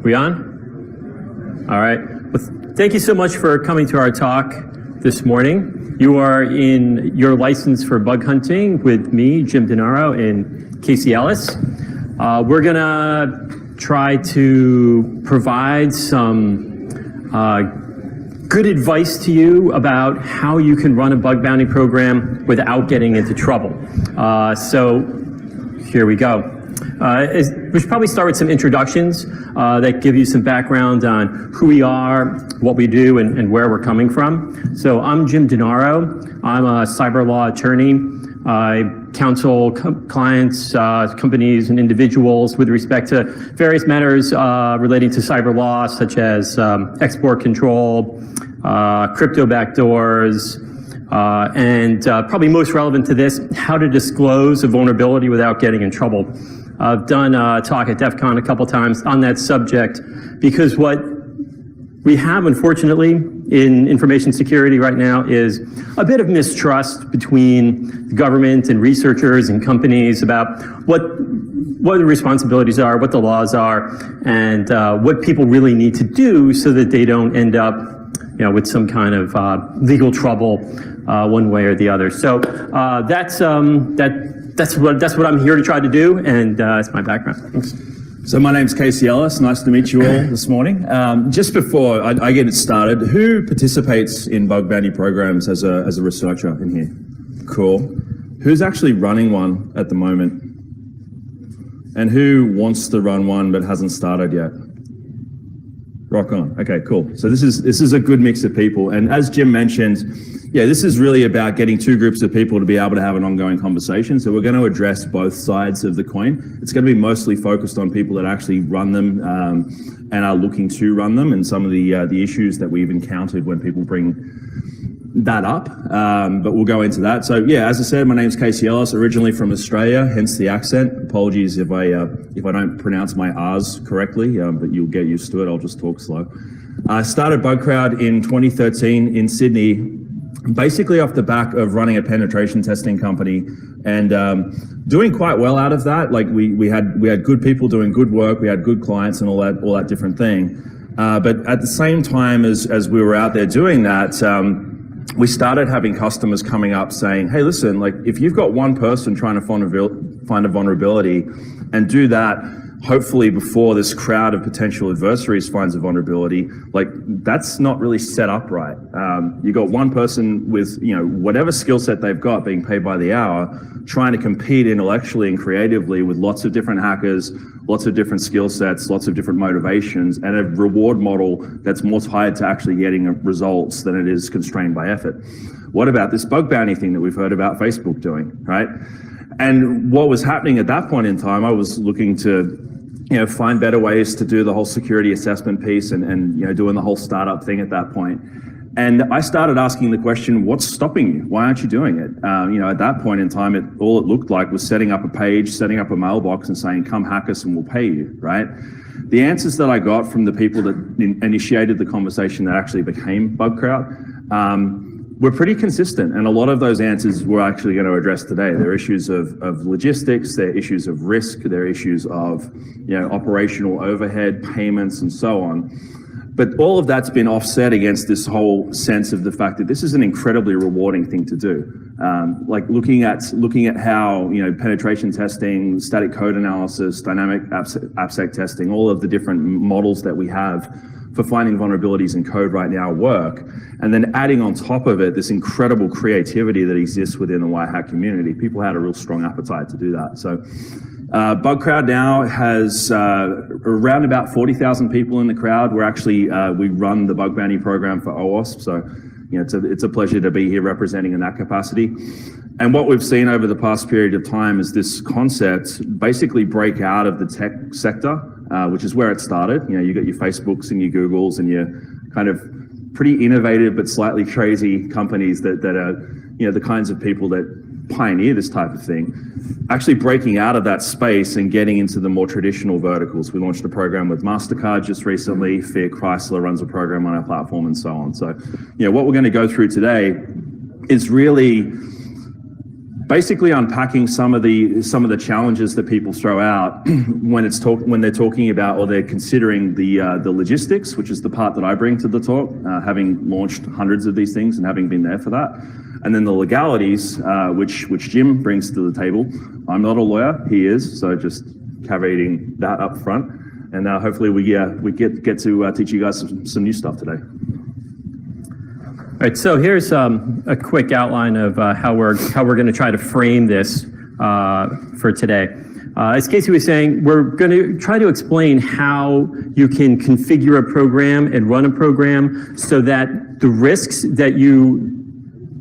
We on? All right. Well, thank you so much for coming to our talk this morning. You are in your license for bug hunting with me, Jim Denaro, and Casey Ellis. We're going to try to provide some good advice to you about how you can run a bug bounty program without getting into trouble. So here we go. We should probably start with some introductions that give you some background on who we are, what we do, and where we're coming from. So I'm Jim Denaro. I'm a cyber law attorney. I counsel clients, companies, and individuals with respect to various matters relating to cyber law, such as export control, crypto backdoors, and probably most relevant to this, how to disclose a vulnerability without getting in trouble. I've done a talk at DEF CON a couple times on that subject because what we have, unfortunately, in information security right now is a bit of mistrust between the government and researchers and companies about what the responsibilities are, what the laws are, and what people really need to do so that they don't end up with some kind of legal trouble one way or the other. So that's what I'm here to try to do, and that's my background. Thanks. So my name's Casey Ellis. Nice to meet you all this morning. Just before I get it started, who participates in bug bounty programs as a researcher in here? Cool. Who's actually running one at the moment? And who wants to run one but hasn't started yet? Rock on. Okay, cool. So this is a good mix of people. And as Jim mentioned, yeah, this is really about getting two groups of people to be able to have an ongoing conversation. So we're going to address both sides of the coin. It's going to be mostly focused on people that actually run them and are looking to run them, and some of the issues that we've encountered when people bring that up. But we'll go into that. So yeah, as I said, my name's Casey Ellis, originally from Australia, hence the accent. Apologies if I don't pronounce my R's correctly, but you'll get used to it. I'll just talk slow. I started BugCrowd in 2013 in Sydney, basically off the back of running a penetration testing company and doing quite well out of that. Like we had good people doing good work, we had good clients and all that different thing. But at the same time as we were out there doing that, we started having customers coming up saying, hey, listen, like if you've got one person trying to find a vulnerability and do that hopefully before this crowd of potential adversaries finds a vulnerability, like that's not really set up right. You got one person with whatever skill set they've got being paid by the hour, trying to compete intellectually and creatively with lots of different hackers, lots of different skill sets, lots of different motivations, and a reward model that's more tied to actually getting results than it is constrained by effort. What about this bug bounty thing that we've heard about Facebook doing, right? And what was happening at that point in time, I was looking to find better ways to do the whole security assessment piece and doing the whole startup thing at that point. And I started asking the question, what's stopping you? Why aren't you doing it? At that point in time, all it looked like was setting up a page, setting up a mailbox and saying, come hack us and we'll pay you, right? The answers that I got from the people that initiated the conversation that actually became BugCrowd were pretty consistent. And a lot of those answers we're actually going to address today. There are issues of logistics, there are issues of risk, there are issues of operational overhead, payments, and so on. But all of that's been offset against this whole sense of the fact that this is an incredibly rewarding thing to do. Like looking at how penetration testing, static code analysis, dynamic AppSec testing, all of the different models that we have for finding vulnerabilities in code right now work, and then adding on top of it this incredible creativity that exists within the white hat community. People had a real strong appetite to do that. So BugCrowd now has around about 40,000 people in the crowd. We're actually, we run the bug bounty program for OWASP, so it's a pleasure to be here representing in that capacity. And what we've seen over the past period of time is this concept basically break out of the tech sector, which is where it started. You got your Facebooks and your Googles and your kind of pretty innovative but slightly crazy companies that are the kinds of people that pioneer this type of thing, actually breaking out of that space and getting into the more traditional verticals. We launched a program with MasterCard just recently. Fiat Chrysler runs a program on our platform and so on. So, what we're going to go through today is really basically unpacking some of the challenges that people throw out when they're talking about or they're considering the logistics, which is the part that I bring to the talk, having launched hundreds of these things and having been there for that, and then the legalities, which Jim brings to the table. I'm not a lawyer, he is, so just caveating that up front, and hopefully we get to teach you guys some new stuff today. All right, so here's a quick outline of how we're going to try to frame this for today. As Casey was saying, we're going to try to explain how you can configure a program and run a program so that the risks that you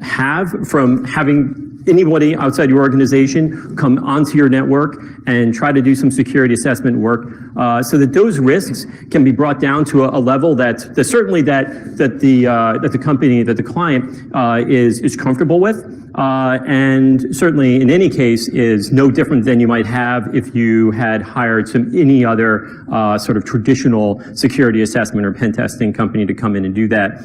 have from having anybody outside your organization come onto your network and try to do some security assessment work, so that those risks can be brought down to a level that certainly that the company, that the client is comfortable with, and certainly in any case is no different than you might have if you had hired any other sort of traditional security assessment or pen testing company to come in and do that.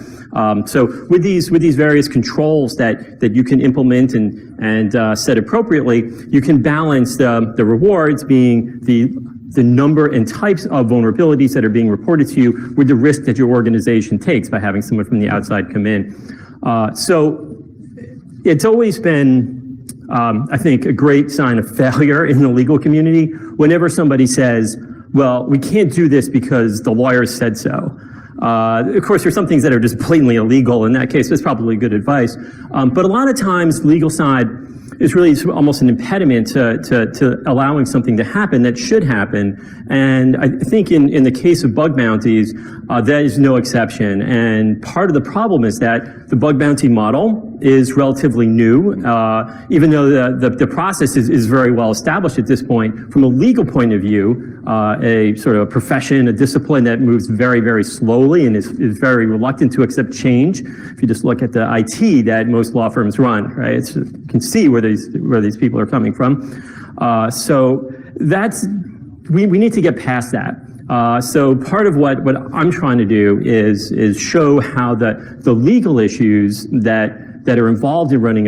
So with these various controls that you can implement and set appropriately, you can balance the rewards being the number and types of vulnerabilities that are being reported to you with the risk that your organization takes by having someone from the outside come in. So it's always been, I think, a great sign of failure in the legal community whenever somebody says, well, we can't do this because the lawyers said so. Of course, there's some things that are just blatantly illegal. In that case, that's probably good advice. But a lot of times, legal side is really almost an impediment to allowing something to happen that should happen. And I think in the case of bug bounties, that is no exception. And part of the problem is that the bug bounty model is relatively new, even though the process is very well established at this point. From a legal point of view, a sort of profession, a discipline that moves very, very slowly and is very reluctant to accept change. If you just look at the IT that most law firms run, right, you can see where these people are coming from. So we need to get past that. So part of what I'm trying to do is show how the legal issues that are involved in running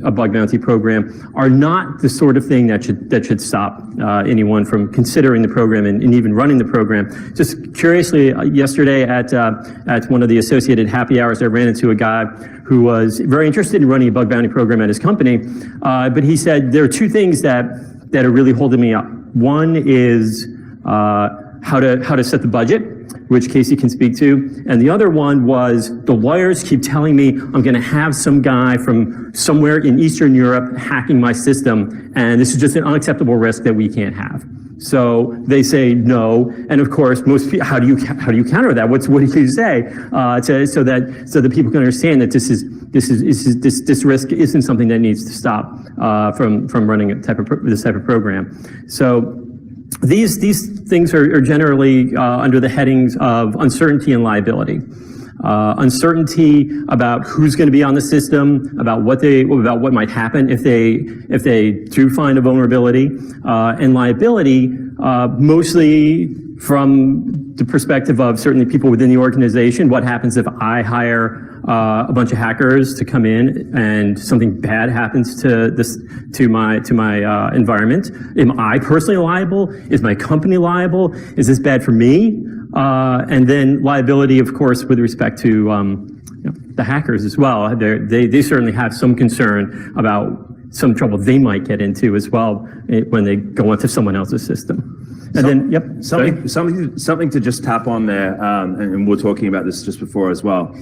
a bug bounty program are not the sort of thing that should stop anyone from considering the program and even running the program. Just curiously, yesterday at one of the associated happy hours, I ran into a guy who was very interested in running a bug bounty program at his company, but he said there are two things that are really holding me up. One is how to set the budget, which Casey can speak to. And the other one was the lawyers keep telling me I'm going to have some guy from somewhere in Eastern Europe hacking my system, and this is just an unacceptable risk that we can't have. So they say no, and of course, most people, how do you counter that? What do you say so that people can understand that this risk isn't something that needs to stop from running this type of program. So these things are generally under the headings of uncertainty and liability. Uncertainty about who's going to be on the system, about what might happen if they do find a vulnerability, and liability mostly from the perspective of certainly people within the organization. What happens if I hire a bunch of hackers to come in and something bad happens to my environment? Am I personally liable? Is my company liable? Is this bad for me? And then liability, of course, with respect to the hackers as well. They certainly have some concern about some trouble they might get into as well when they go into someone else's system. And something to just tap on there, and we're talking about this just before as well.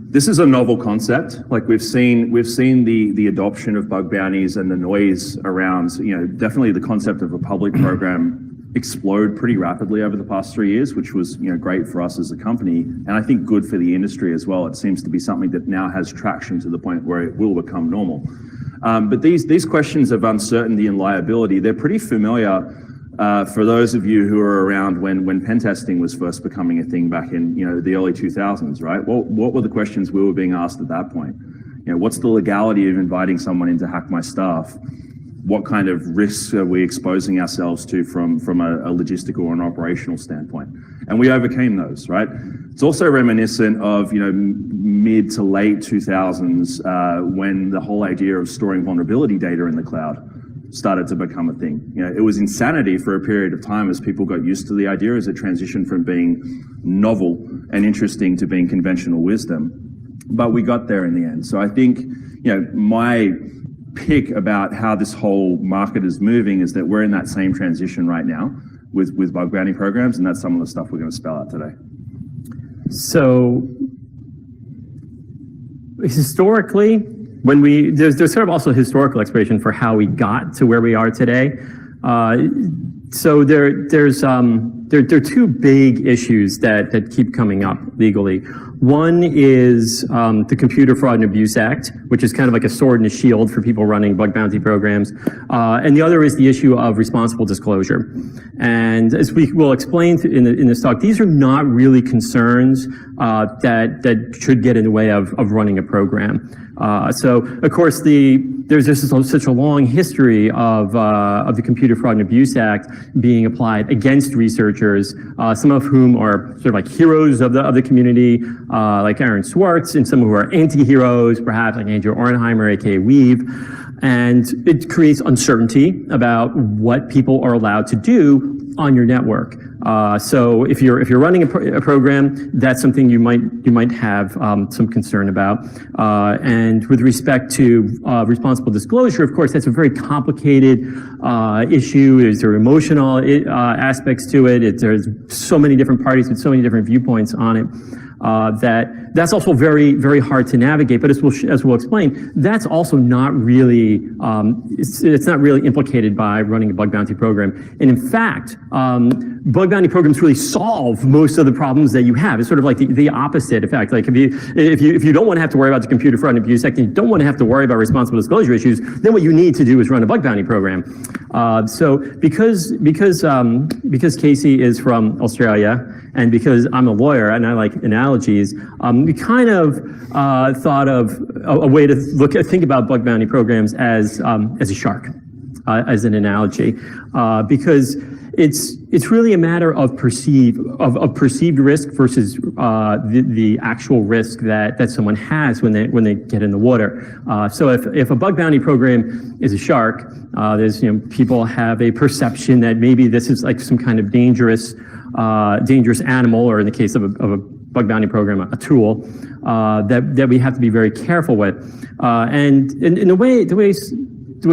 This is a novel concept. Like we've seen the adoption of bug bounties and the noise around, definitely the concept of a public program explode pretty rapidly over the past 3 years, which was great for us as a company, and I think good for the industry as well. It seems to be something that now has traction to the point where it will become normal. But these questions of uncertainty and liability, they're pretty familiar for those of you who are around when pen testing was first becoming a thing back in the early 2000s, right? What were the questions we were being asked at that point? What's the legality of inviting someone in to hack my stuff? what kind of risks are we exposing ourselves to from a logistical or an operational standpoint? And we overcame those, right? It's also reminiscent of, mid to late 2000s when the whole idea of storing vulnerability data in the cloud started to become a thing. It was insanity for a period of time as people got used to the idea as it transitioned from being novel and interesting to being conventional wisdom. But we got there in the end. So I think, my pick about how this whole market is moving is that we're in that same transition right now with bug bounty programs, and that's some of the stuff we're going to spell out today. So historically, there's sort of also a historical explanation for how we got to where we are today. So there are two big issues that keep coming up legally. One is the Computer Fraud and Abuse Act, which is kind of like a sword and a shield for people running bug bounty programs. And the other is the issue of responsible disclosure. And as we will explain in this talk, these are not really concerns that should get in the way of running a program. So, of course, there's just such a long history of the Computer Fraud and Abuse Act being applied against researchers, some of whom are sort of like heroes of the community, like Aaron Swartz, and some who are anti-heroes, perhaps like Andrew Ornheimer, aka Weave. And it creates uncertainty about what people are allowed to do on your network. So if you're running a program, that's something you might have some concern about. And with respect to responsible disclosure, of course, that's a very complicated issue. There are emotional aspects to it. There's so many different parties with so many different viewpoints on it. That's also very, very hard to navigate. But as we'll explain, that's also not really it's not really implicated by running a bug bounty program. And in fact, bug bounty programs really solve most of the problems that you have. It's sort of like the opposite effect. Like if you don't want to have to worry about the Computer Fraud and Abuse Act, and you don't want to have to worry about responsible disclosure issues, then what you need to do is run a bug bounty program. So because Casey is from Australia, and because I'm a lawyer and I like analogies, we kind of thought of a way to think about bug bounty programs as a shark, as an analogy, because it's really a matter of perceived risk versus the actual risk that someone has when they get in the water. So if a bug bounty program is a shark, there's people have a perception that maybe this is like some kind of dangerous animal, or in the case of a bug bounty program, a tool that we have to be very careful with. And in the way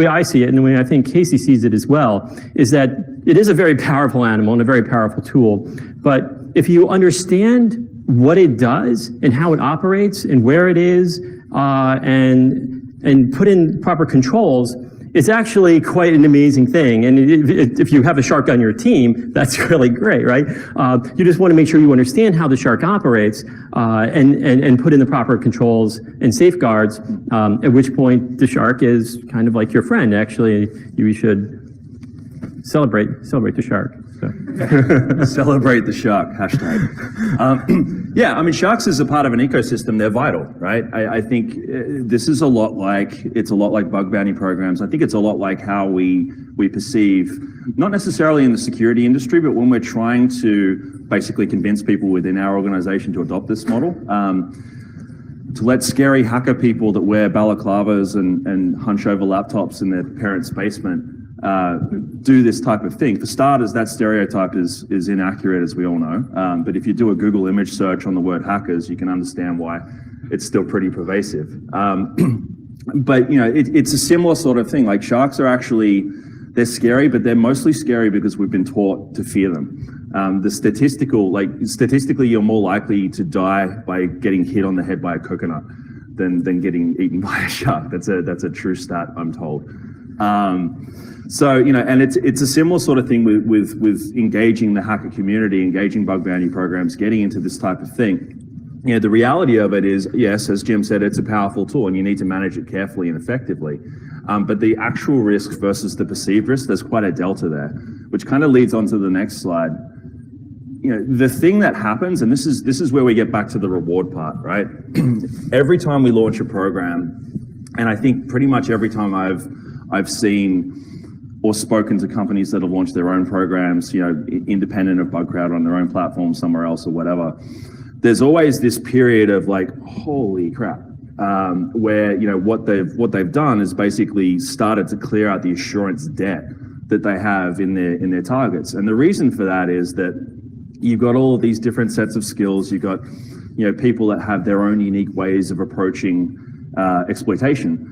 I see it, and the way I think Casey sees it as well, is that it is a very powerful animal and a very powerful tool. But if you understand what it does and how it operates and where it is, and put in proper controls, it's actually quite an amazing thing. And if you have a shark on your team, that's really great, right? You just want to make sure you understand how the shark operates, and put in the proper controls and safeguards, at which point the shark is kind of like your friend. Actually, you should celebrate the shark. So. Celebrate the shark, hashtag. Yeah, I mean, sharks is a part of an ecosystem. They're vital, right? I think this is a lot like bug bounty programs. I think it's a lot like how we perceive, not necessarily in the security industry, but when we're trying to basically convince people within our organization to adopt this model, to let scary hacker people that wear balaclavas and hunch over laptops in their parents' basement do this type of thing. For starters, that stereotype is inaccurate, as we all know. But if you do a Google image search on the word hackers, you can understand why it's still pretty pervasive. But it's a similar sort of thing. Like, sharks are actually, they're scary, but they're mostly scary because we've been taught to fear them. Statistically, you're more likely to die by getting hit on the head by a coconut than getting eaten by a shark. That's a true stat, I'm told. So, and it's a similar sort of thing with engaging the hacker community, engaging bug bounty programs, getting into this type of thing. The reality of it is, yes, as Jim said, it's a powerful tool and you need to manage it carefully and effectively. But the actual risk versus the perceived risk, there's quite a delta there, which kind of leads on to the next slide. The thing that happens, and this is where we get back to the reward part, right? Every time we launch a program, and I think pretty much every time I've I've seen or spoken to companies that have launched their own programs, independent of BugCrowd on their own platform somewhere else or whatever. There's always this period of like, holy crap, where what they've done is basically started to clear out the assurance debt that they have in their targets. And the reason for that is that you've got all of these different sets of skills. You've got people that have their own unique ways of approaching exploitation.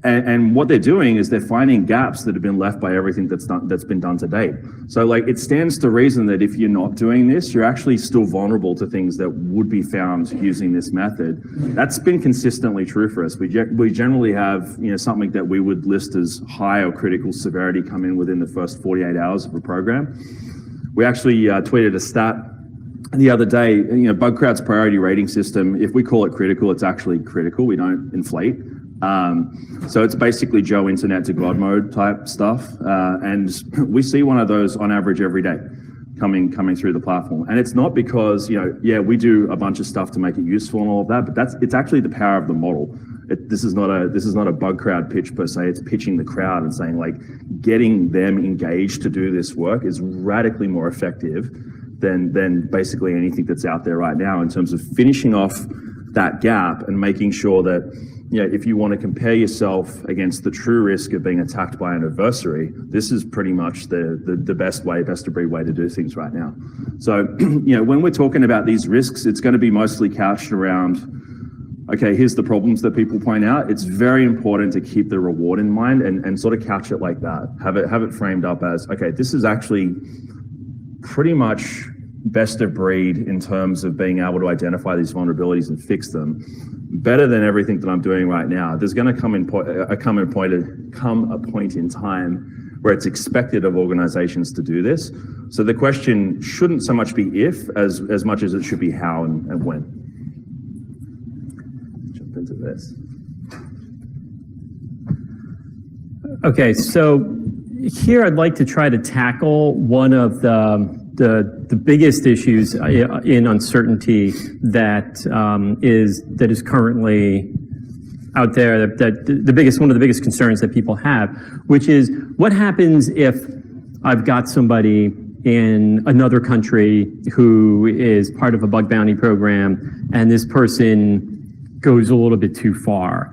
And what they're doing is they're finding gaps that have been left by everything that's been done to date. So like it stands to reason that if you're not doing this, you're actually still vulnerable to things that would be found using this method. That's been consistently true for us. We generally have something that we would list as high or critical severity come in within the first 48 hours of a program. We actually tweeted a stat the other day. BugCrowd's priority rating system, if we call it critical, it's actually critical. We don't inflate. So it's basically Joe Internet to God mode type stuff, and we see one of those on average every day coming through the platform. And it's not because we do a bunch of stuff to make it useful and all of that, but it's actually the power of the model. This is not a BugCrowd pitch per se. It's pitching the crowd and saying like getting them engaged to do this work is radically more effective than basically anything that's out there right now in terms of finishing off that gap and making sure that if you want to compare yourself against the true risk of being attacked by an adversary, this is pretty much the best of breed way to do things right now. So, when we're talking about these risks, it's going to be mostly couched around, okay, here's the problems that people point out. It's very important to keep the reward in mind and sort of couch it like that. Have it framed up as, okay, this is actually pretty much best of breed in terms of being able to identify these vulnerabilities and fix them better than everything that I'm doing right now. There's going to come a point in time where it's expected of organizations to do this. So the question shouldn't so much be if as much as it should be how and when. Jump into this. Okay, so here I'd like to try to tackle one of the biggest issues in uncertainty that is currently out there, that one of the biggest concerns that people have, which is what happens if I've got somebody in another country who is part of a bug bounty program and this person goes a little bit too far.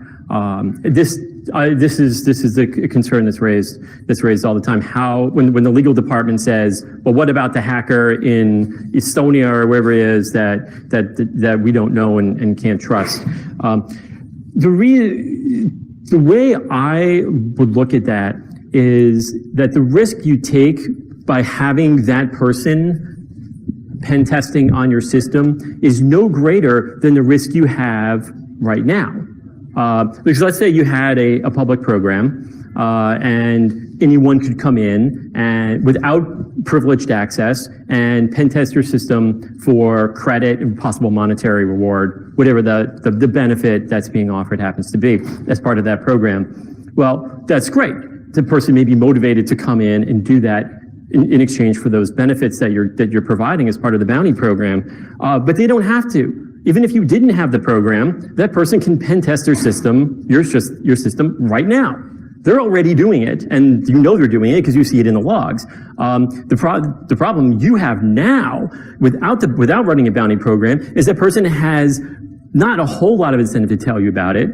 This is a concern that's raised all the time. How when the legal department says, well, what about the hacker in Estonia or wherever it is that we don't know and can't trust? The way I would look at that is that the risk you take by having that person pen testing on your system is no greater than the risk you have right now. Because let's say you had a public program and anyone could come in and without privileged access and pen test your system for credit and possible monetary reward, whatever the benefit that's being offered happens to be as part of that program. Well, that's great. The person may be motivated to come in and do that in exchange for those benefits that you're providing as part of the bounty program, but they don't have to. Even if you didn't have the program, that person can pen test their system, your system right now. They're already doing it, and they're doing it because you see it in the logs. The problem you have now, without running a bounty program, is that person has not a whole lot of incentive to tell you about it,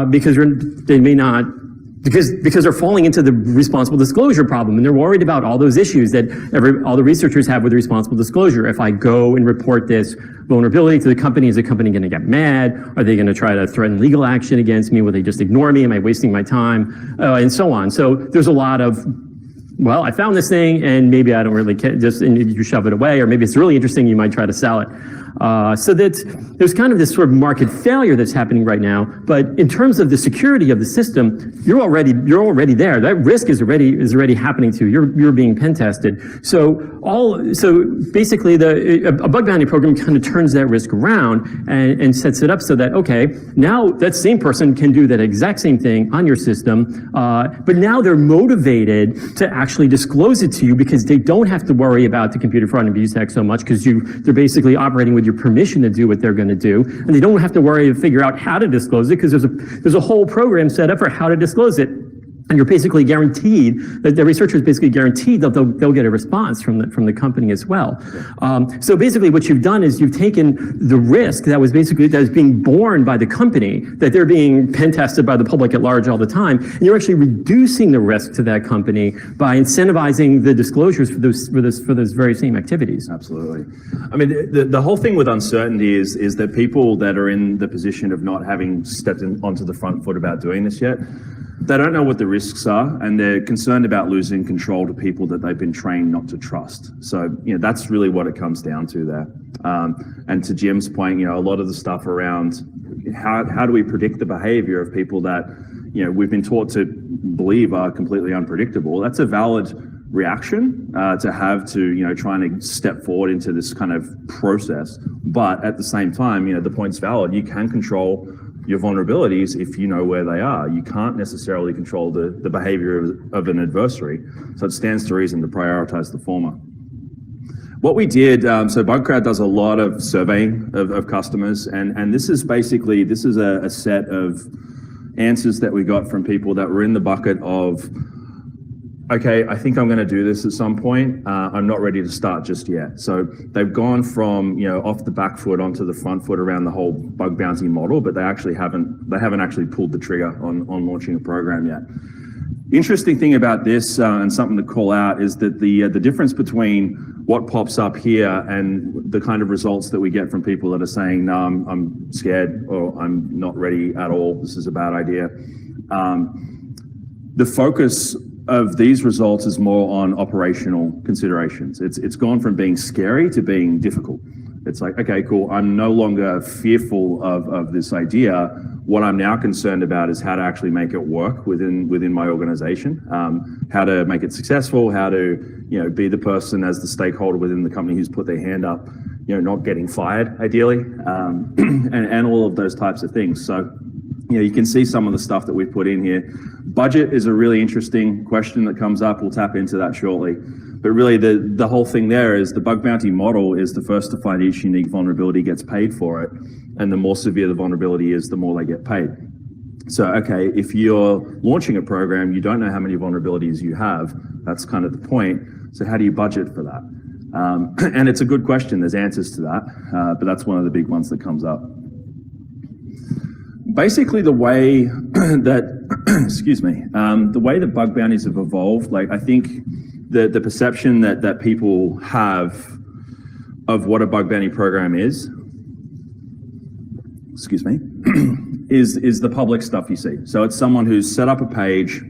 because they may not. Because they're falling into the responsible disclosure problem, and they're worried about all those issues that all the researchers have with responsible disclosure. If I go and report this vulnerability to the company, is the company going to get mad? Are they going to try to threaten legal action against me? Will they just ignore me? Am I wasting my time? And so on. So there's a lot of, well, I found this thing and maybe I don't really care, and you shove it away, or maybe it's really interesting, you might try to sell it. So that there's kind of this sort of market failure that's happening right now. But in terms of the security of the system, you're already there. That risk is already happening to you. You're being pen tested. So basically a bug bounty program kind of turns that risk around and sets it up so that, okay, now that same person can do that exact same thing on your system, but now they're motivated to actually disclose it to you because they don't have to worry about the Computer Fraud and Abuse Act so much because they're basically operating with your permission to do what they're going to do, and they don't have to worry to figure out how to disclose it because there's a whole program set up for how to disclose it. And you're basically guaranteed that the researcher is basically guaranteed that they'll get a response from the company as well. So basically, what you've done is you've taken the risk that was being borne by the company, that they're being pen tested by the public at large all the time, and you're actually reducing the risk to that company by incentivizing the disclosures for those very same activities. Absolutely. I mean, the whole thing with uncertainty is that people that are in the position of not having stepped onto the front foot about doing this yet, they don't know what the risks are, and they're concerned about losing control to people that they've been trained not to trust. So, that's really what it comes down to there. And to Jim's point, a lot of the stuff around how do we predict the behavior of people that, we've been taught to believe are completely unpredictable. That's a valid reaction to have to, trying to step forward into this kind of process. But at the same time, the point's valid. You can control your vulnerabilities if you know where they are. You can't necessarily control the behavior of an adversary. So it stands to reason to prioritize the former. What we did, so BugCrowd does a lot of surveying of customers, and this is a set of answers that we got from people that were in the bucket of, okay, I think I'm going to do this at some point. I'm not ready to start just yet. So they've gone from off the back foot onto the front foot around the whole bug bounty model, but they haven't actually pulled the trigger on launching a program yet. Interesting thing about this and something to call out is that the difference between what pops up here and the kind of results that we get from people that are saying, no, I'm scared, or I'm not ready at all, this is a bad idea. The focus of these results is more on operational considerations. It's gone from being scary to being difficult. It's like, okay, cool, I'm no longer fearful of this idea. What I'm now concerned about is how to actually make it work within my organization, how to make it successful, how to be the person as the stakeholder within the company who's put their hand up, not getting fired ideally, and all of those types of things. So you can see some of the stuff that we've put in here. Budget is a really interesting question that comes up. We'll tap into that shortly. But really the whole thing there is the bug bounty model is the first to find each unique vulnerability gets paid for it. And the more severe the vulnerability is, the more they get paid. So, okay, if you're launching a program, you don't know how many vulnerabilities you have. That's kind of the point. So how do you budget for that? And it's a good question. There's answers to that. But that's one of the big ones that comes up. Basically, the way that, excuse me, the way that bug bounties have evolved, like I think the perception that people have of what a bug bounty program is, excuse me, is the public stuff you see. So it's someone who's set up a page,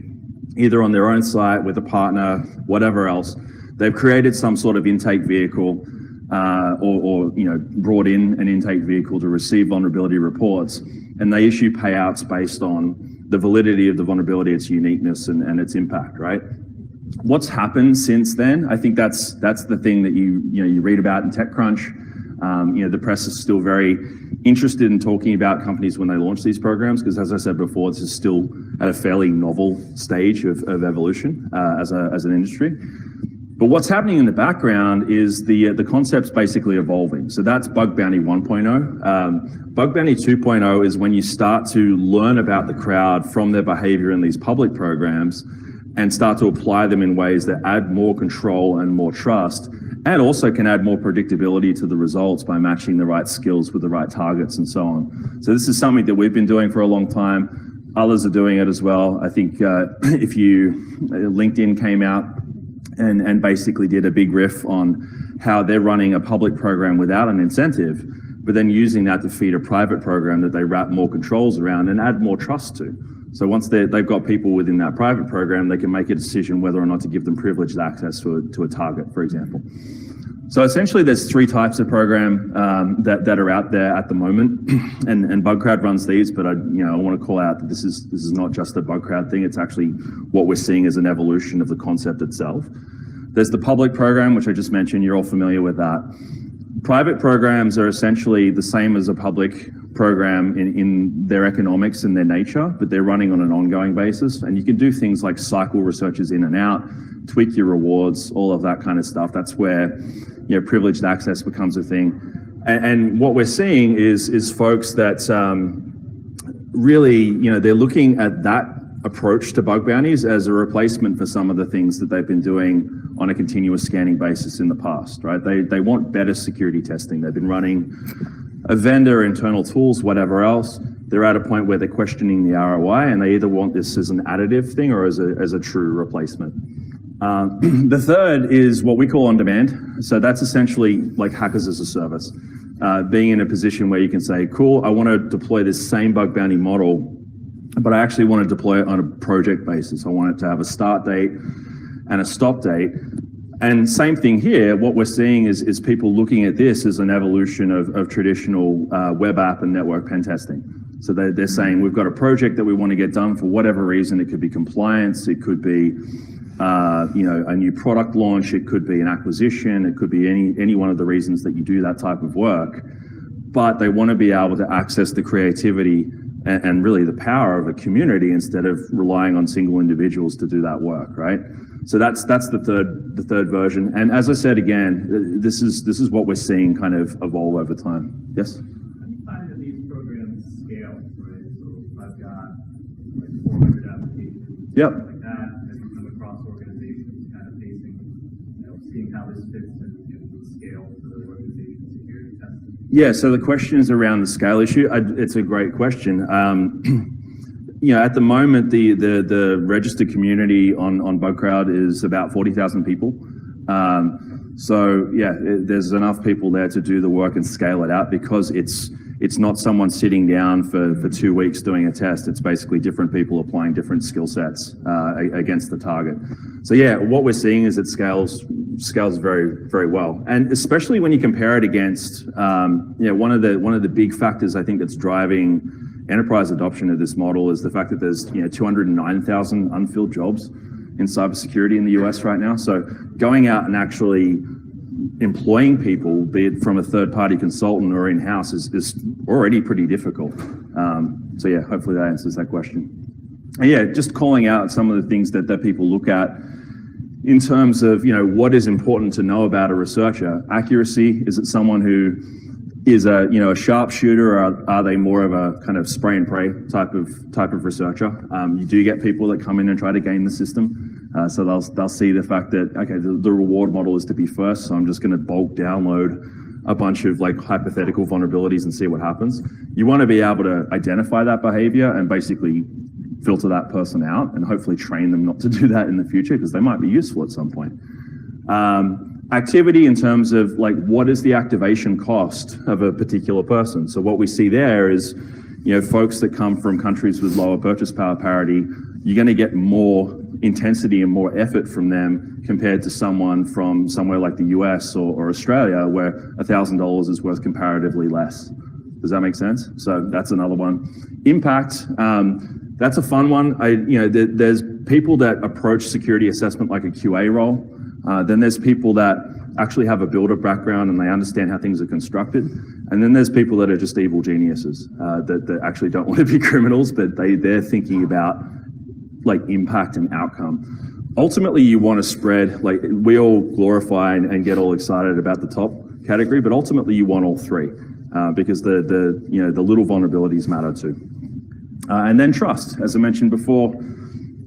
either on their own site with a partner, whatever else. They've created some sort of intake vehicle, or brought in an intake vehicle to receive vulnerability reports, and they issue payouts based on the validity of the vulnerability, its uniqueness, and its impact, right? What's happened since then? I think that's the thing that you read about in TechCrunch. The press is still very interested in talking about companies when they launch these programs, because as I said before, this is still at a fairly novel stage of evolution as an industry. But what's happening in the background is the concept's basically evolving. So that's Bug Bounty 1.0. Bug Bounty 2.0 is when you start to learn about the crowd from their behavior in these public programs and start to apply them in ways that add more control and more trust, and also can add more predictability to the results by matching the right skills with the right targets and so on. So this is something that we've been doing for a long time. Others are doing it as well. I think LinkedIn came out and basically did a big riff on how they're running a public program without an incentive, but then using that to feed a private program that they wrap more controls around and add more trust to. So once they've got people within that private program, they can make a decision whether or not to give them privileged access to a target, for example. So essentially there's three types of program that are out there at the moment, and BugCrowd runs these, but I want to call out that this is not just a BugCrowd thing. It's actually what we're seeing as an evolution of the concept itself. There's the public program, which I just mentioned. You're all familiar with that. Private programs are essentially the same as a public program in their economics and their nature, but they're running on an ongoing basis. And you can do things like cycle researchers in and out, tweak your rewards, all of that kind of stuff. That's where privileged access becomes a thing. And what we're seeing is folks that really, they're looking at that approach to bug bounties as a replacement for some of the things that they've been doing on a continuous scanning basis in the past, right? They want better security testing. They've been running a vendor, internal tools, whatever else. They're at a point where they're questioning the ROI, and they either want this as an additive thing or as a true replacement. The third is what we call on demand. So that's essentially like hackers as a service. Being in a position where you can say, cool, I want to deploy this same bug bounty model, but I actually want to deploy it on a project basis. I want it to have a start date and a stop date. And same thing here, what we're seeing is people looking at this as an evolution of traditional web app and network pen testing. So they're saying, we've got a project that we want to get done for whatever reason. It could be compliance, it could be a new product launch, it could be an acquisition, it could be any one of the reasons that you do that type of work. But they want to be able to access the creativity and really the power of a community instead of relying on single individuals to do that work, right? So that's the third version. And as I said again, this is what we're seeing kind of evolve over time. Yes? How do you find that these programs scale, right? So I've got like 400 applications. Yep. Like that, as you come across organizations kind of facing, seeing how this fits and scale for the organization security testing. Yeah, so the question is around the scale issue. It's a great question. At the moment, the registered community on BugCrowd is about 40,000 people. There's enough people there to do the work and scale it out because it's not someone sitting down for 2 weeks doing a test. It's basically different people applying different skill sets against the target. So yeah, what we're seeing is it scales very, very well. And especially when you compare it against, one of the big factors I think that's driving enterprise adoption of this model is the fact that there's 209,000 unfilled jobs in cybersecurity in the US right now. So going out and actually employing people, be it from a third-party consultant or in-house, is already pretty difficult. Hopefully that answers that question. And just calling out some of the things that people look at in terms of what is important to know about a researcher. Accuracy, is it someone who is a sharpshooter, or are they more of a kind of spray and pray type of researcher? You do get people that come in and try to game the system, so they'll see the fact that the reward model is to be first, so I'm just going to bulk download a bunch of like hypothetical vulnerabilities and see what happens. You want to be able to identify that behavior and basically filter that person out, and hopefully train them not to do that in the future because they might be useful at some point. Activity in terms of like what is the activation cost of a particular person. So what we see there is, folks that come from countries with lower purchase power parity, you're going to get more intensity and more effort from them compared to someone from somewhere like the US or Australia where $1,000 is worth comparatively less. Does that make sense? So that's another one. Impact, that's a fun one. There's people that approach security assessment like a QA role. Then there's people that actually have a builder background and they understand how things are constructed. And then there's people that are just evil geniuses that actually don't want to be criminals, but they're thinking about like impact and outcome. Ultimately, you want to spread, like we all glorify and get all excited about the top category, but ultimately you want all three because the little vulnerabilities matter too. And then trust, as I mentioned before.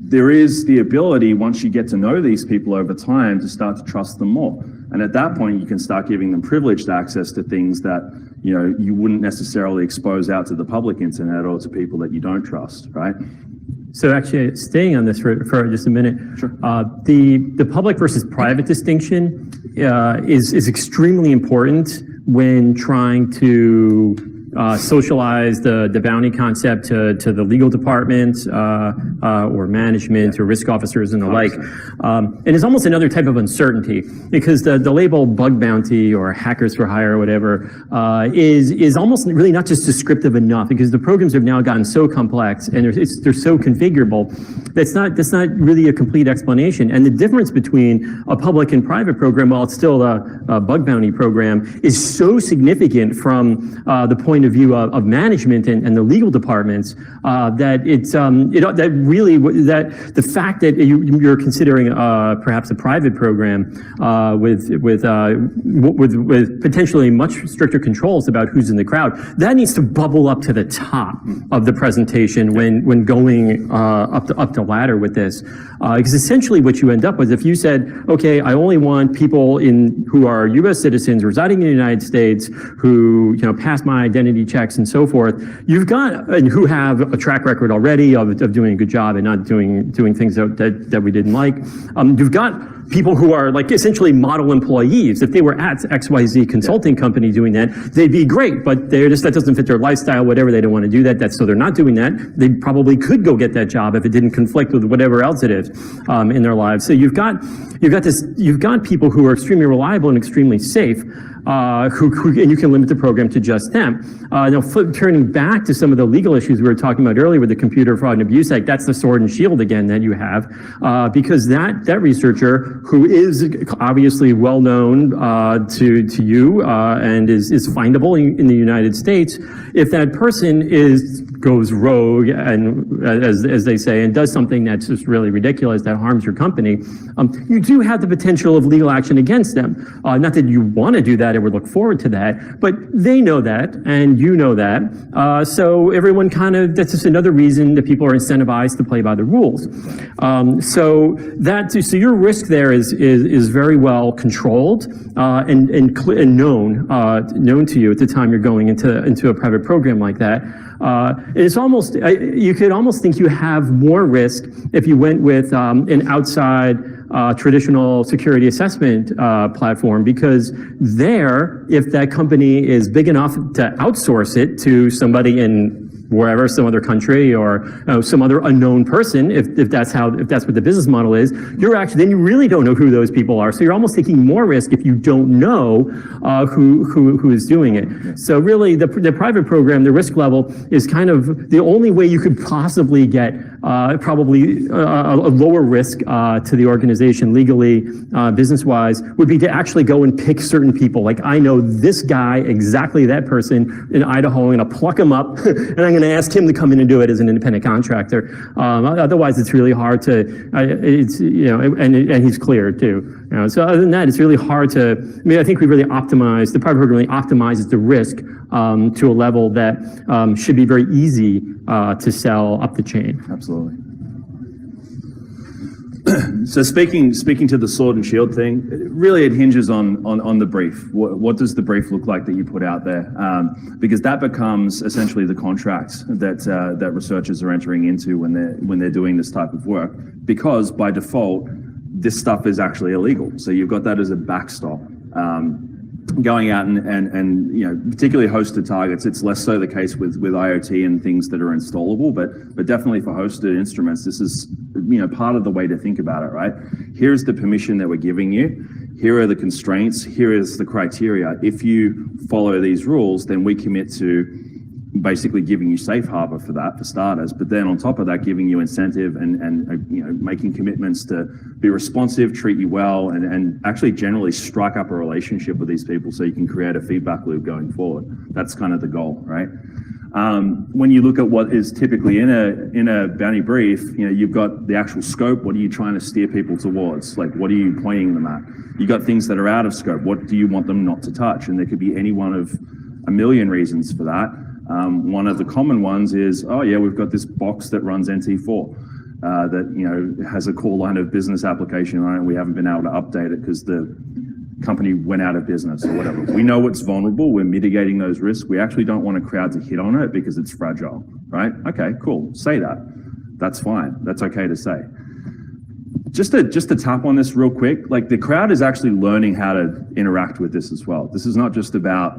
There is the ability, once you get to know these people over time, to start to trust them more. And at that point, you can start giving them privileged access to things that you wouldn't necessarily expose out to the public internet or to people that you don't trust, right? So actually, staying on this for just a minute, sure. The public versus private distinction is extremely important when trying to socialize the bounty concept to the legal department or management or risk officers and the like. And it's almost another type of uncertainty because the label bug bounty or hackers for hire or whatever is almost really not just descriptive enough because the programs have now gotten so complex and they're so configurable that's not really a complete explanation. And the difference between a public and private program, while it's still a bug bounty program, is so significant from the point point of view of management and the legal departments, that it's that really that the fact that you're considering perhaps a private program with potentially much stricter controls about who's in the crowd, that needs to bubble up to the top of the presentation when going up the ladder with this, because essentially what you end up with, if you said, okay, I only want people who are U.S. citizens residing in the United States who pass my identity checks and so forth, and who have a track record already of doing a good job and not doing things that we didn't like. You've got people who are like essentially model employees. If they were at XYZ consulting company doing that, they'd be great, but that doesn't fit their lifestyle, whatever. They don't want to do that. So they're not doing that. They probably could go get that job if it didn't conflict with whatever else it is in their lives. So you've got people who are extremely reliable and extremely safe, and you can limit the program to just them. Now, turning back to some of the legal issues we were talking about earlier with the Computer Fraud and Abuse Act, that's the sword and shield again that you have, because that researcher, who is obviously well known to you and is findable in the United States, if that person goes rogue and as they say, and does something that's just really ridiculous that harms your company, you do have the potential of legal action against them. Not that you want to do that or would look forward to that, but they know that and you know that. So everyone that's just another reason that people are incentivized to play by the rules. So your risk there is very well controlled and known to you at the time you're going into a private program like that. It's almost, you could almost think you have more risk if you went with an outside traditional security assessment platform, because there, if that company is big enough to outsource it to somebody in wherever, some other country or some other unknown person, if that's what the business model is, then you really don't know who those people are. So you're almost taking more risk if you don't know who is doing it. So really, the private program, the risk level is kind of the only way you could possibly get probably a lower risk to the organization legally, business-wise, would be to actually go and pick certain people. Like, I know this guy, exactly that person in Idaho, I'm going to pluck him up and I'm going to ask him to come in and do it as an independent contractor. Otherwise, it's really hard to. And he's clear too. So other than that, it's really hard to. I mean, I think we really optimize the private program. Really optimizes the risk to a level that should be very easy to sell up the chain. Absolutely. So speaking to the sword and shield thing, really it hinges on the brief. What does the brief look like that you put out there? Because that becomes essentially the contract that researchers are entering into when they're doing this type of work. Because by default, this stuff is actually illegal. So you've got that as a backstop. Going out and particularly hosted targets, it's less so the case with IoT and things that are installable, but definitely for hosted instruments, this is part of the way to think about it, right? Here's the permission that we're giving you. Here are the constraints. Here is the criteria. If you follow these rules, then we commit to basically giving you safe harbor for that, for starters, but then on top of that, giving you incentive and making commitments to be responsive, treat you well, and actually generally strike up a relationship with these people so you can create a feedback loop going forward. That's kind of the goal, right? When you look at what is typically in a bounty brief, you've got the actual scope. What are you trying to steer people towards? Like, what are you pointing them at? You got things that are out of scope. What do you want them not to touch? And there could be any one of a million reasons for that. One of the common ones is, we've got this box that runs NT4 that has a core line of business application on it. We haven't been able to update it because the company went out of business or whatever. We know it's vulnerable. We're mitigating those risks. We actually don't want a crowd to hit on it because it's fragile, right? Okay, cool. Say that. That's fine. That's okay to say. Just to tap on this real quick, like the crowd is actually learning how to interact with this as well. This is not just about.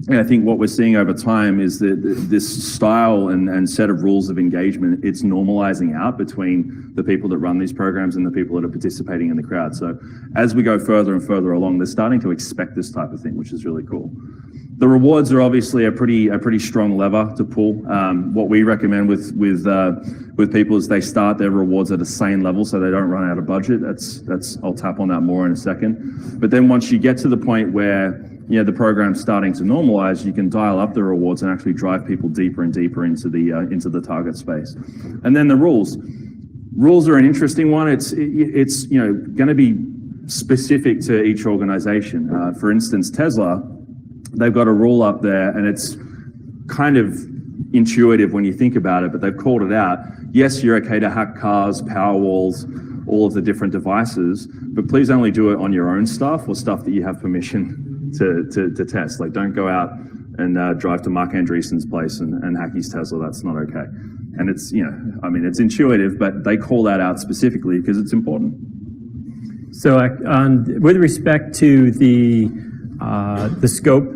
And I think what we're seeing over time is that this style and set of rules of engagement, it's normalizing out between the people that run these programs and the people that are participating in the crowd. So as we go further and further along, they're starting to expect this type of thing, which is really cool. The rewards are obviously a pretty strong lever to pull. What we recommend with people is they start their rewards at a sane level so they don't run out of budget. That's I'll tap on that more in a second. But then once you get to the point where the program's starting to normalize, you can dial up the rewards and actually drive people deeper and deeper into the target space. And then the rules. Rules are an interesting one. It's going to be specific to each organization. For instance, Tesla, they've got a rule up there, and it's kind of intuitive when you think about it, but they've called it out. Yes, you're okay to hack cars, power walls, all of the different devices, but please only do it on your own stuff or stuff that you have permission to test. Like, don't go out and drive to Mark Andreessen's place and hack his Tesla. That's not okay. And it's, it's intuitive, but they call that out specifically because it's important. So with respect to the scope,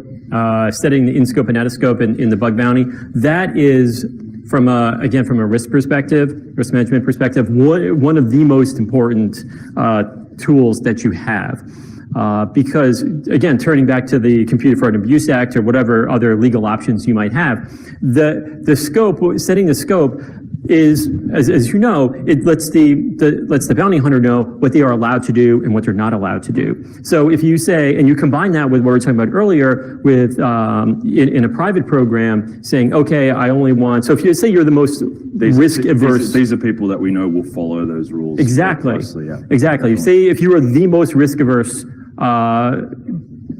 setting the in-scope and out-of-scope in the bug bounty, that is, from a risk management perspective, one of the most important tools that you have. Because, again, turning back to the Computer Fraud and Abuse Act or whatever other legal options you might have, the scope, setting the scope is, as you know, it lets the bounty hunter know what they are allowed to do and what they're not allowed to do. So if you say, and you combine that with what we were talking about earlier with in a private program saying, okay, I only want, so if you say you're the most risk averse. These are people that we know will follow those rules. Exactly. Closely, yeah. Exactly. Say if you are the most risk averse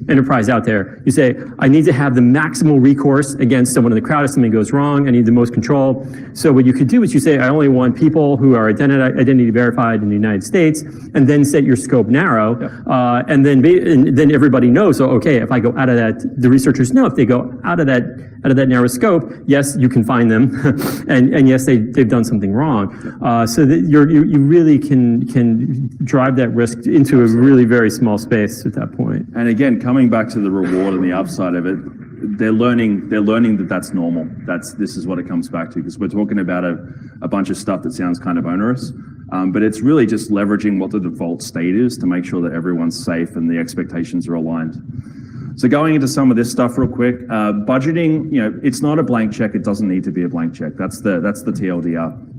enterprise out there, you say, I need to have the maximal recourse against someone in the crowd if something goes wrong. I need the most control. So what you could do is you say, I only want people who are identity verified in the United States, and then set your scope narrow. Yep. And then everybody knows, so okay, if I go out of that, the researchers know if they go out of that narrow scope, yes, you can find them, and yes, they've done something wrong. So that you really can drive that risk into a really very small space at that point. And again, coming back to the reward and the upside of it, they're learning that that's normal. This is what it comes back to, because we're talking about a bunch of stuff that sounds kind of onerous, but it's really just leveraging what the default state is to make sure that everyone's safe and the expectations are aligned. So going into some of this stuff real quick, budgeting, it's not a blank check. It doesn't need to be a blank check. That's the TLDR.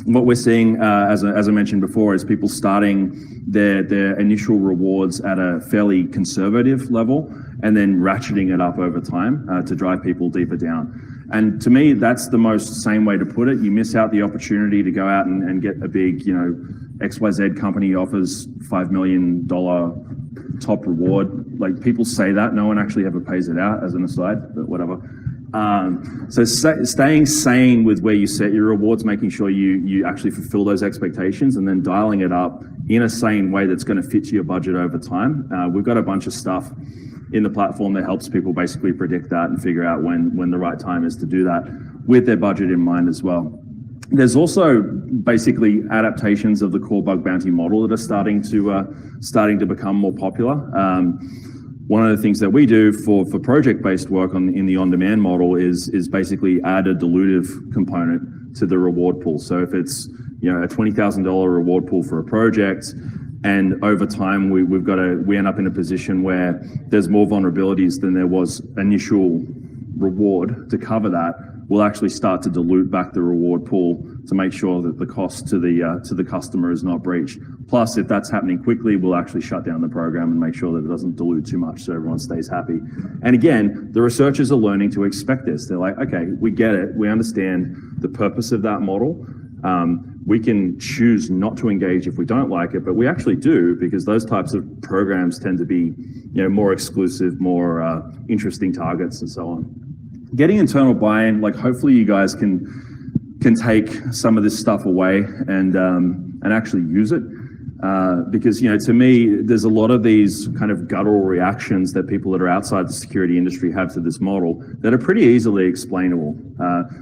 What we're seeing, as I mentioned before, is people starting their initial rewards at a fairly conservative level and then ratcheting it up over time to drive people deeper down. And to me, that's the most sane way to put it. You miss out the opportunity to go out and get a big, XYZ company offers $5 million top reward. Like, people say that, no one actually ever pays it out, as an aside, but whatever. So staying sane with where you set your rewards, making sure you actually fulfill those expectations, and then dialing it up in a sane way that's going to fit to your budget over time. We've got a bunch of stuff in the platform that helps people basically predict that and figure out when the right time is to do that with their budget in mind as well. There's also basically adaptations of the core bug bounty model that are starting to become more popular. One of the things that we do for project-based work in the on-demand model is basically add a dilutive component to the reward pool. So if it's a $20,000 reward pool for a project, and over time we end up in a position where there's more vulnerabilities than there was initial reward to cover that, we'll actually start to dilute back the reward pool to make sure that the cost to the customer is not breached. Plus, if that's happening quickly, we'll actually shut down the program and make sure that it doesn't dilute too much so everyone stays happy. And again, the researchers are learning to expect this. They're like, okay, we get it. We understand the purpose of that model. We can choose not to engage if we don't like it, but we actually do, because those types of programs tend to be more exclusive, more interesting targets and so on. Getting internal buy-in, like, hopefully you guys can take some of this stuff away and actually use it. Because, to me, there's a lot of these kind of guttural reactions that people that are outside the security industry have to this model that are pretty easily explainable.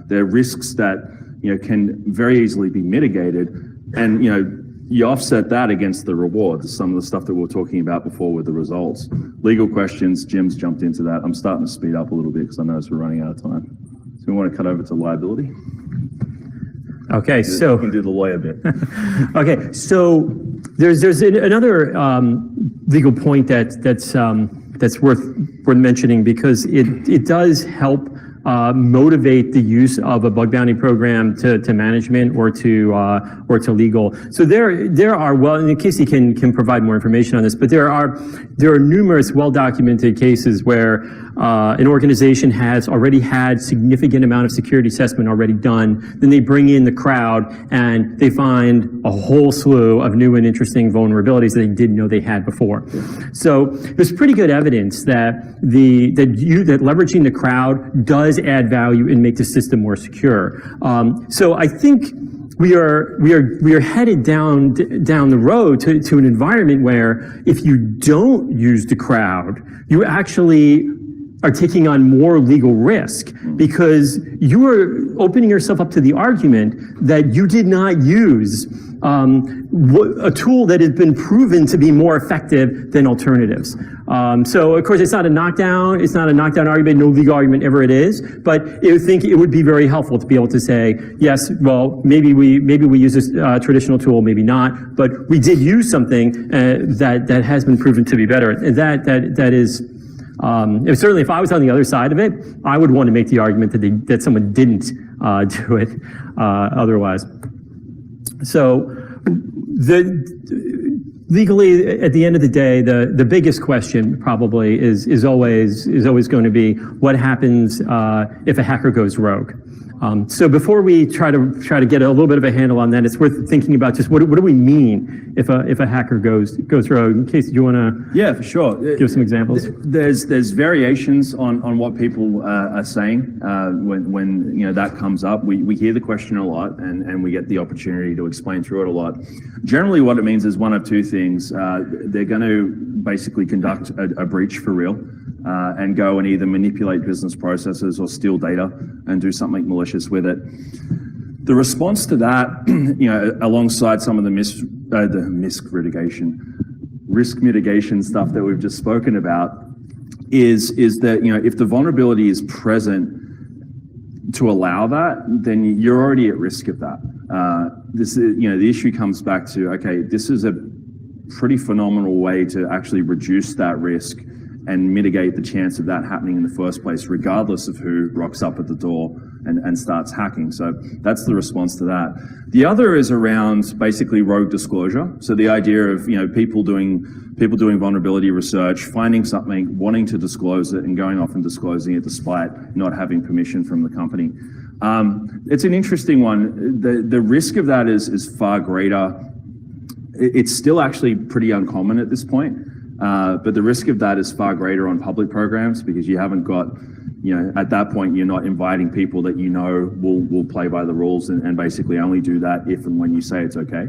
They're risks that, can very easily be mitigated. And, you offset that against the rewards, some of the stuff that we were talking about before with the results. Legal questions, Jim's jumped into that. I'm starting to speed up a little bit because I notice we're running out of time. So we want to cut over to liability. Okay, so we can do the lawyer bit. Okay, so there's another legal point that's worth mentioning, because it does help motivate the use of a bug bounty program to management or to legal. So there are, well, and Casey can provide more information on this, but there are numerous well-documented cases where an organization has already had significant amount of security assessment already done. Then they bring in the crowd and they find a whole slew of new and interesting vulnerabilities that they didn't know they had before. So there's pretty good evidence that that leveraging the crowd does add value and make the system more secure. So I think we are headed down the road to an environment where if you don't use the crowd, you actually are taking on more legal risk because you are opening yourself up to the argument that you did not use a tool that has been proven to be more effective than alternatives. So of course it's not a knockdown argument, no legal argument ever it is, but I think it would be very helpful to be able to say, yes, well, maybe we use this traditional tool, maybe not, but we did use something that has been proven to be better. And that is, certainly if I was on the other side of it, I would want to make the argument that someone didn't do it otherwise. So legally, at the end of the day, the biggest question probably is always going to be what happens if a hacker goes rogue. So before we try to get a little bit of a handle on that, it's worth thinking about just what do we mean if a hacker goes rogue? In case you want to, yeah, for sure, give some examples. There's variations on what people are saying when that comes up. We hear the question a lot, and we get the opportunity to explain through it a lot. Generally, what it means is one of two things. They're going to basically conduct a breach for real. And go and either manipulate business processes or steal data and do something malicious with it. The response to that, alongside some of the risk mitigation stuff that we've just spoken about, is that if the vulnerability is present to allow that, then you're already at risk of that. The issue comes back to, okay, this is a pretty phenomenal way to actually reduce that risk and mitigate the chance of that happening in the first place, regardless of who rocks up at the door and starts hacking. So that's the response to that. The other is around basically rogue disclosure. So the idea of people doing vulnerability research, finding something, wanting to disclose it, and going off and disclosing it despite not having permission from the company. It's an interesting one. The risk of that is far greater. It's still actually pretty uncommon at this point. But the risk of that is far greater on public programs because you haven't got, at that point, you're not inviting people that will play by the rules and basically only do that if and when you say it's okay.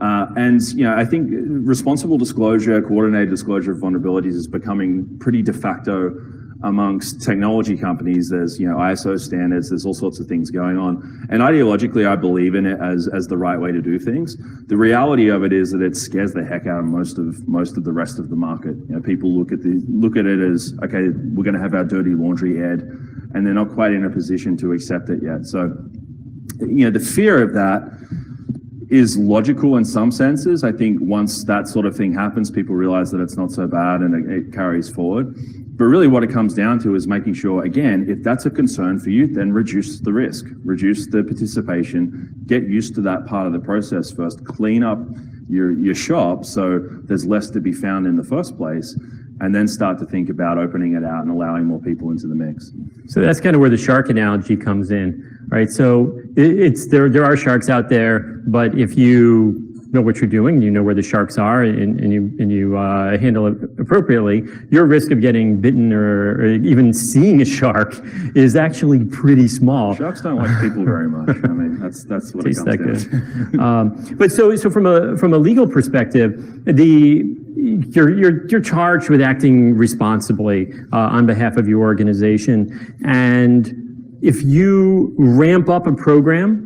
I think responsible disclosure, coordinated disclosure of vulnerabilities is becoming pretty de facto amongst technology companies. There's ISO standards, there's all sorts of things going on. And ideologically, I believe in it as the right way to do things. The reality of it is that it scares the heck out of most of the rest of the market. People look at it as, okay, we're going to have our dirty laundry aired, and they're not quite in a position to accept it yet. So, the fear of that is logical in some senses. I think once that sort of thing happens, people realize that it's not so bad and it carries forward. But really what it comes down to is making sure, again, if that's a concern for you, then reduce the risk, reduce the participation, get used to that part of the process first, clean up your shop so there's less to be found in the first place, and then start to think about opening it out and allowing more people into the mix. So that's kind of where the shark analogy comes in, right? So there are sharks out there, but if you know what you're doing, you know where the sharks are, and you handle it appropriately, your risk of getting bitten or even seeing a shark is actually pretty small. Sharks don't like people very much. I mean, that's what it comes down to. But so from a legal perspective, you're charged with acting responsibly on behalf of your organization, and if you ramp up a program,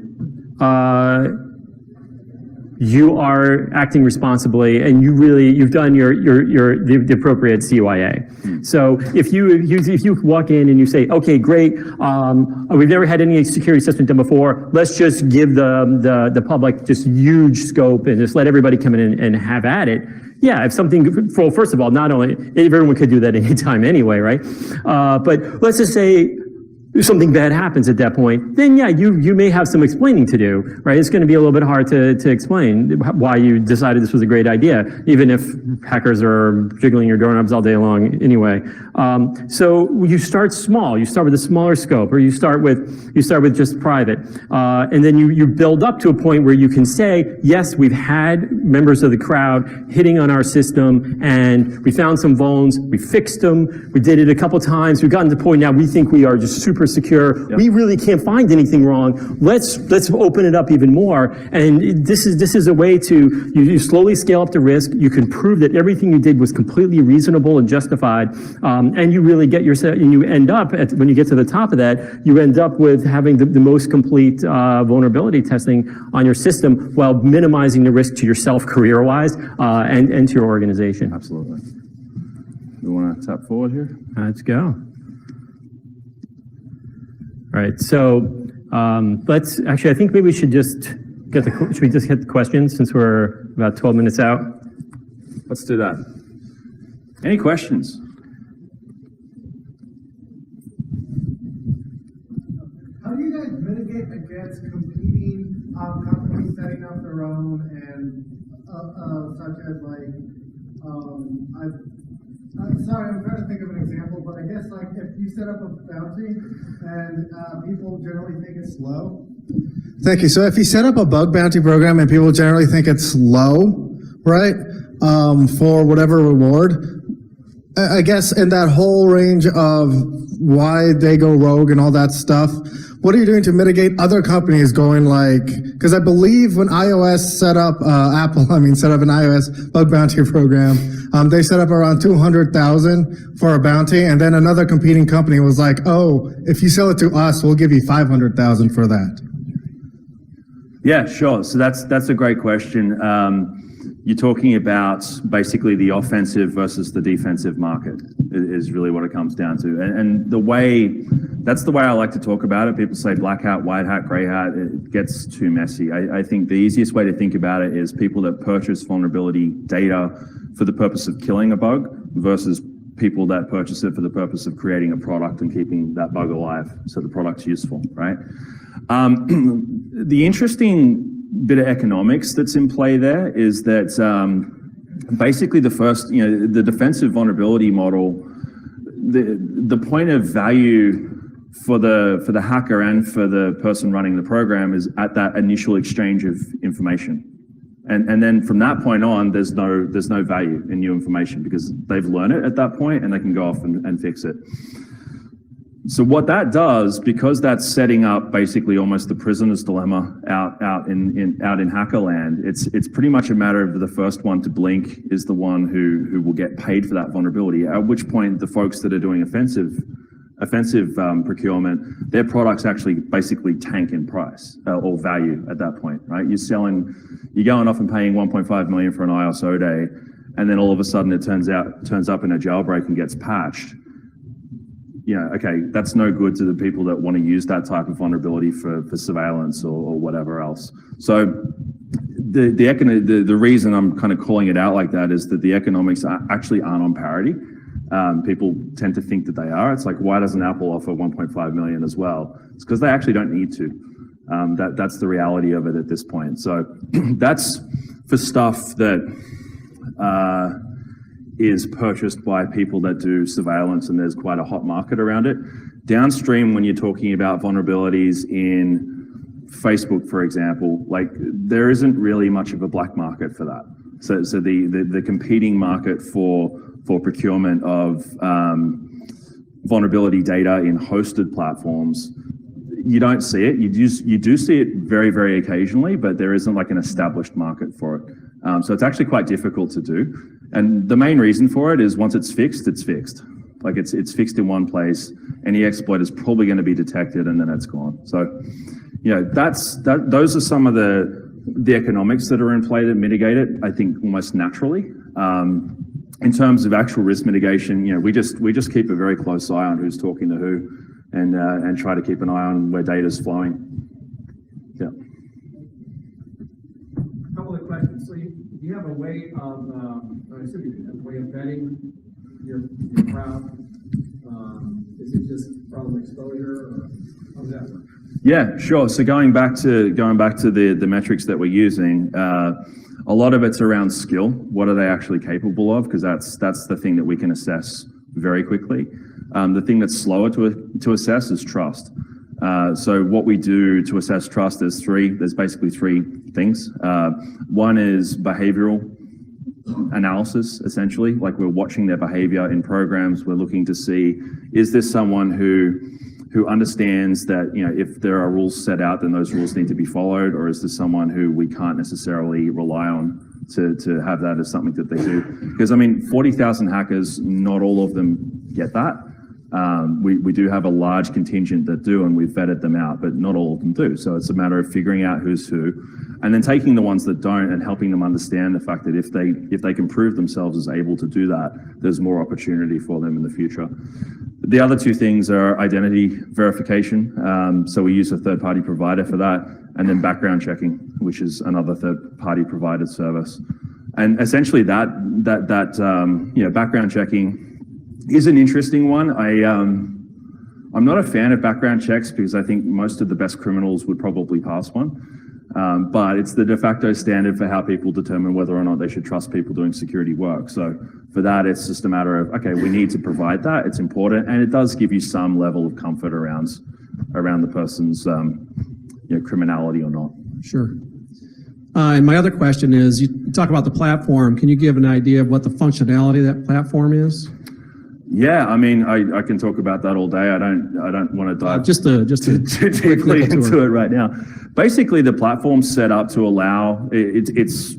you are acting responsibly, and you've done the appropriate CYA. So if you walk in and you say, okay, great, we've never had any security assessment done before, let's just give the public just huge scope and just let everybody come in and have at it. Yeah, if something, well, first of all, not only, everyone could do that anytime anyway, right? But let's just say something bad happens at that point, then yeah, you may have some explaining to do, right? It's going to be a little bit hard to explain why you decided this was a great idea, even if hackers are jiggling your doorknobs all day long anyway. So you start small. You start with a smaller scope, or you start with just private, and then you build up to a point where you can say, yes, we've had members of the crowd hitting on our system, and we found some vulns, we fixed them, we did it a couple times, we've gotten to the point now we think we are just super secure. Yep. We really can't find anything wrong. Let's open it up even more. And this is a way to you slowly scale up the risk. You can prove that everything you did was completely reasonable and justified, and you really get yourself. And you end up when you get to the top of that, you end up with having the most complete vulnerability testing on your system while minimizing the risk to yourself career-wise and to your organization. Absolutely. We want to tap forward here. Let's go. All right, so let's actually. I think maybe we should just get should we just hit the questions since we're about 12 minutes out? Let's do that. Any questions? How do you guys mitigate against competing companies setting up their own and such as like I'm sorry, I'm trying to think of an example, but I guess like if you set up a bounty and people generally think it's low. Thank you. So if you set up a bug bounty program and people generally think it's low, right, for whatever reward, I guess in that whole range of why they go rogue and all that stuff, what are you doing to mitigate other companies going like, because I believe when iOS set up, set up an iOS bug bounty program, they set up around 200,000 for a bounty, and then another competing company was like, oh, if you sell it to us, we'll give you 500,000 for that. Yeah, sure. So that's a great question. You're talking about basically the offensive versus the defensive market is really what it comes down to. And that's the way I like to talk about it. People say black hat, white hat, gray hat. It gets too messy. I think the easiest way to think about it is people that purchase vulnerability data for the purpose of killing a bug versus people that purchase it for the purpose of creating a product and keeping that bug alive so the product's useful, right? The interesting bit of economics that's in play there is that basically the defensive vulnerability model, the point of value for the hacker and for the person running the program is at that initial exchange of information. And then from that point on, there's no value in new information because they've learned it at that point and they can go off and fix it. So what that does, because that's setting up basically almost the prisoner's dilemma out in hacker land, it's pretty much a matter of the first one to blink is the one who will get paid for that vulnerability, at which point the folks that are doing offensive procurement, their products actually basically tank in price or value at that point, right? You're going off and paying 1.5 million for an ISO day, and then all of a sudden it turns up in a jailbreak and gets patched. Okay, that's no good to the people that want to use that type of vulnerability for surveillance or whatever else. So the reason I'm kind of calling it out like that is that the economics actually aren't on parity. People tend to think that they are. It's like, why doesn't Apple offer 1.5 million as well? It's because they actually don't need to. That's the reality of it at this point. So that's for stuff that is purchased by people that do surveillance, and there's quite a hot market around it. Downstream, when you're talking about vulnerabilities in Facebook, for example, like there isn't really much of a black market for that. So the competing market for procurement of vulnerability data in hosted platforms, you don't see it. You do see it very, very occasionally, but there isn't like an established market for it. So it's actually quite difficult to do. And the main reason for it is once it's fixed, it's fixed. Like it's fixed in one place. Any exploit is probably going to be detected, and then it's gone. So, those are some of the economics that are in play that mitigate it, I think, almost naturally. In terms of actual risk mitigation, we just keep a very close eye on who's talking to who, and try to keep an eye on where data is flowing. Yeah. A couple of questions. So you have a way of, I assume you have a way of vetting your crowd. Is it just from exposure, or how does that work? Yeah, sure. So going back to the metrics that we're using, a lot of it's around skill. What are they actually capable of? Because that's the thing that we can assess very quickly. The thing that's slower to assess is trust. So what we do to assess trust, there's basically three things. One is behavioral analysis, essentially. Like, we're watching their behavior in programs. We're looking to see, is this someone who understands that, if there are rules set out, then those rules need to be followed, or is this someone who we can't necessarily rely on to have that as something that they do? Because 40,000 hackers, not all of them get that. We do have a large contingent that do, and we've vetted them out, but not all of them do. So it's a matter of figuring out who's who, and then taking the ones that don't and helping them understand the fact that if they can prove themselves as able to do that, there's more opportunity for them in the future. The other two things are identity verification. So we use a third-party provider for that, and then background checking, which is another third-party provided service. And essentially that background checking is an interesting one. I'm not a fan of background checks because I think most of the best criminals would probably pass one. But it's the de facto standard for how people determine whether or not they should trust people doing security work. So for that, it's just a matter of, okay, we need to provide that. It's important, and it does give you some level of comfort around the person's criminality or not. Sure. And my other question is, you talk about the platform. Can you give an idea of what the functionality of that platform is? Yeah, I can talk about that all day. I don't want to dive Just to too deeply into it right now. Basically, the platform's set up to allow it's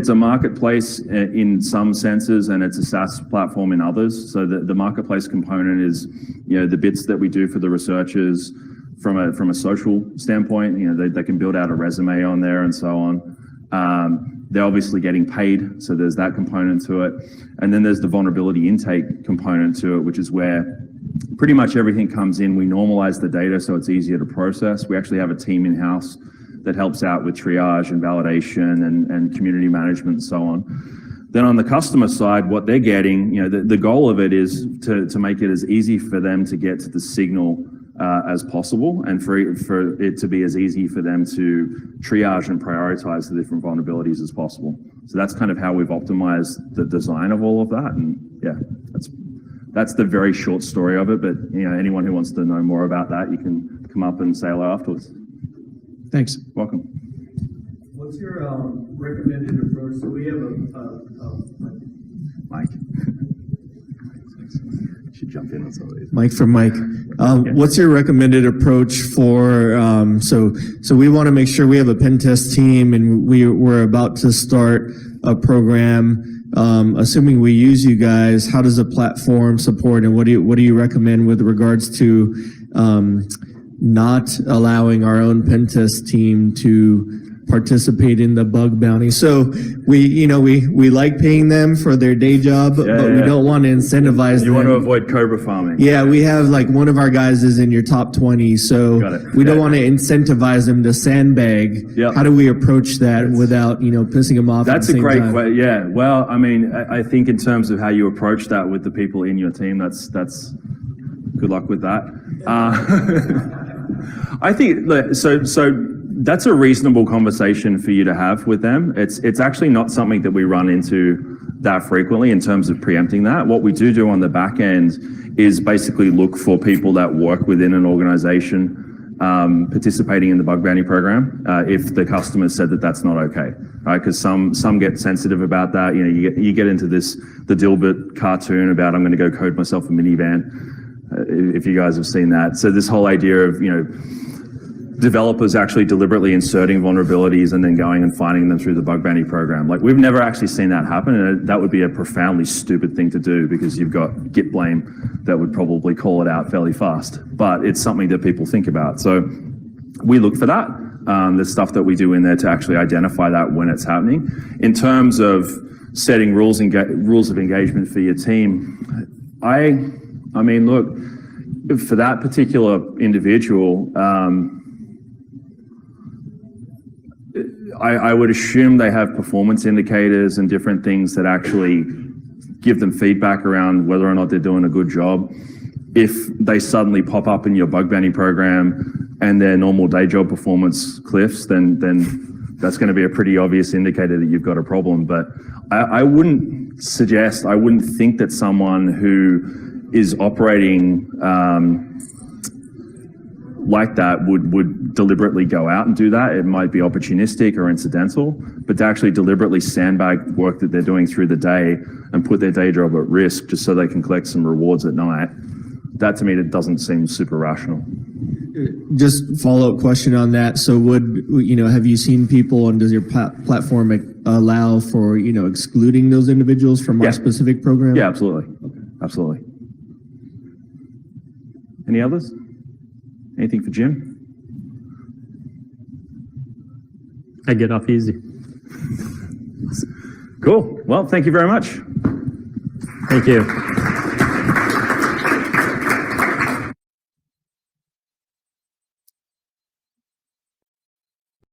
a marketplace in some senses, and it's a SaaS platform in others. So the marketplace component is the bits that we do for the researchers from a social standpoint. They can build out a resume on there and so on. They're obviously getting paid, so there's that component to it. And then there's the vulnerability intake component to it, which is where pretty much everything comes in. We normalize the data so it's easier to process. We actually have a team in-house that helps out with triage and validation and community management and so on. Then on the customer side, what they're getting, the goal of it is to make it as easy for them to get to the signal as possible, and for it to be as easy for them to triage and prioritize the different vulnerabilities as possible. So that's kind of how we've optimized the design of all of that. And yeah, that's the very short story of it. But anyone who wants to know more about that, you can come up and say hello afterwards. Thanks. Welcome. What's your recommended approach? So we have Mike. Should jump in on some of these. Mike from Mike. What's your recommended approach for, so we want to make sure we have a pen test team, and we're about to start a program. Assuming we use you guys, how does the platform support, and what do you recommend with regards to not allowing our own pen test team to participate in the bug bounty? So we like paying them for their day job, but we don't want to incentivize them. You want to avoid cobra farming. Yeah, we have one of our guys is in your top 20, so we don't want to incentivize them to sandbag. Yep. How do we approach that without pissing them off? That's at the a same great time? question. Yeah. Well, I think in terms of how you approach that with the people in your team, that's good luck with that. I think so. That's a reasonable conversation for you to have with them. It's actually not something that we run into that frequently in terms of preempting that. What we do on the back end is basically look for people that work within an organization participating in the bug bounty program if the customer said that that's not okay, right? Because some get sensitive about that. You get into the Dilbert cartoon about I'm going to go code myself a minivan, if you guys have seen that. So this whole idea of developers actually deliberately inserting vulnerabilities and then going and finding them through the bug bounty program. We've never actually seen that happen, and that would be a profoundly stupid thing to do because you've got Git blame that would probably call it out fairly fast. But it's something that people think about. So we look for that. There's stuff that we do in there to actually identify that when it's happening. In terms of setting rules of engagement for your team, I mean, look, for that particular individual, I would assume they have performance indicators and different things that actually give them feedback around whether or not they're doing a good job. if they suddenly pop up in your bug bounty program and their normal day job performance cliffs, then that's going to be a pretty obvious indicator that you've got a problem. But I wouldn't think that someone who is operating like that would deliberately go out and do that. It might be opportunistic or incidental, but to actually deliberately sandbag work that they're doing through the day and put their day job at risk just so they can collect some rewards at night, that to me, it doesn't seem super rational. Just follow-up question on that. So have you seen people, and does your platform allow for, excluding those individuals from our specific program? Yeah, absolutely. Okay. Absolutely. Any others? Anything for Jim? I get off easy. Cool. Well, thank you very much. Thank you.